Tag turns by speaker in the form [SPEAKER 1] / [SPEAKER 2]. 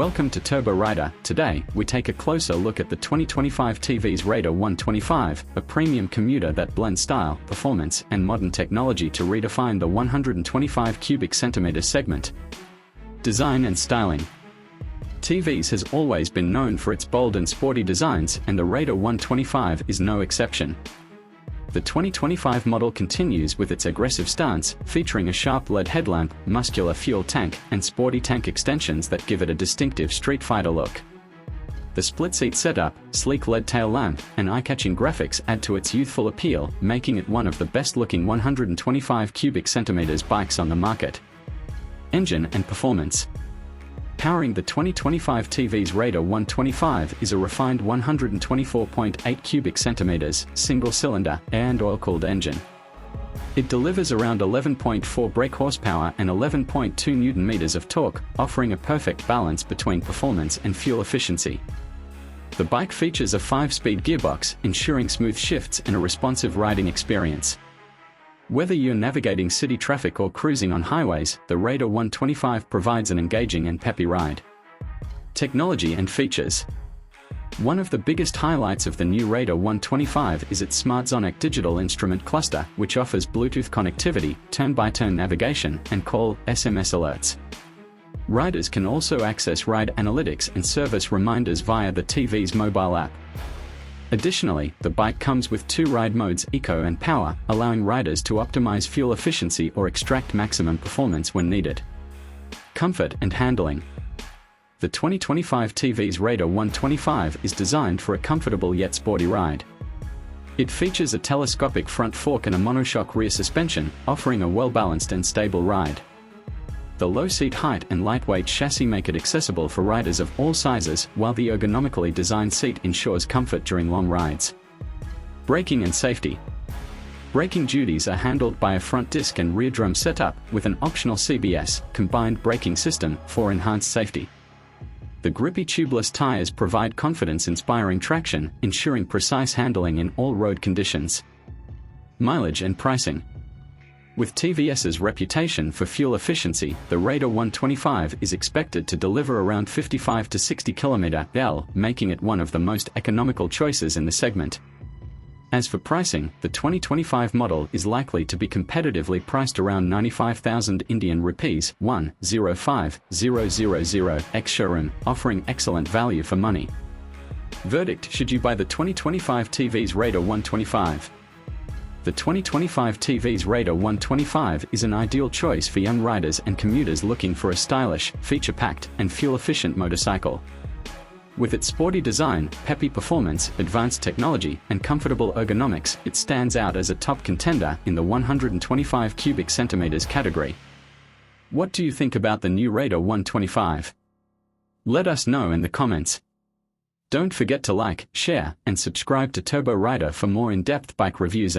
[SPEAKER 1] Welcome to Turbo Rider. Today, we take a closer look at the 2025 TVS Raider 125, a premium commuter that blends style, performance, and modern technology to redefine the 125 cubic centimeter segment. Design and styling. TVS has always been known for its bold and sporty designs, and the Raider 125 is no exception. The 2025 model continues with its aggressive stance, featuring a sharp LED headlamp, muscular fuel tank, and sporty tank extensions that give it a distinctive street fighter look. The split-seat setup, sleek LED tail lamp, and eye-catching graphics add to its youthful appeal, making it one of the best-looking 125 cubic centimeters bikes on the market. Engine and performance. Powering the 2025 TVS Raider 125 is a refined 124.8 cubic centimeters, single-cylinder, air and oil-cooled engine. It delivers around 11.4 brake horsepower and 11.2 Newton-meters of torque, offering a perfect balance between performance and fuel efficiency. The bike features a 5-speed gearbox, ensuring smooth shifts and a responsive riding experience. Whether you're navigating city traffic or cruising on highways, the Raider 125 provides an engaging and peppy ride. Technology and features. One of the biggest highlights of the new Raider 125 is its SmartZonic digital instrument cluster, which offers Bluetooth connectivity, turn-by-turn navigation, and call SMS alerts. Riders can also access ride analytics and service reminders via the TVS mobile app. Additionally, the bike comes with two ride modes, Eco and Power, allowing riders to optimize fuel efficiency or extract maximum performance when needed. Comfort and handling. The 2025 TVS Raider 125 is designed for a comfortable yet sporty ride. It features a telescopic front fork and a monoshock rear suspension, offering a well-balanced and stable ride. The low seat height and lightweight chassis make it accessible for riders of all sizes, while the ergonomically designed seat ensures comfort during long rides. Braking and safety. Braking duties are handled by a front disc and rear drum setup, with an optional CBS, combined braking system, for enhanced safety. The grippy tubeless tires provide confidence-inspiring traction, ensuring precise handling in all road conditions. Mileage and pricing. With TVS's reputation for fuel efficiency, the Raider 125 is expected to deliver around 55 to 60 km/h, making it one of the most economical choices in the segment. As for pricing, the 2025 model is likely to be competitively priced around 95,000 Indian rupees (105,000) ex-showroom, offering excellent value for money. Verdict: should you buy the 2025 TVS Raider 125? The 2025 TVS Raider 125 is an ideal choice for young riders and commuters looking for a stylish, feature-packed, and fuel-efficient motorcycle. With its sporty design, peppy performance, advanced technology, and comfortable ergonomics, it stands out as a top contender in the 125 cubic centimeters category. What do you think about the new Raider 125? Let us know in the comments. Don't forget to like, share, and subscribe to Turbo Rider for more in-depth bike reviews.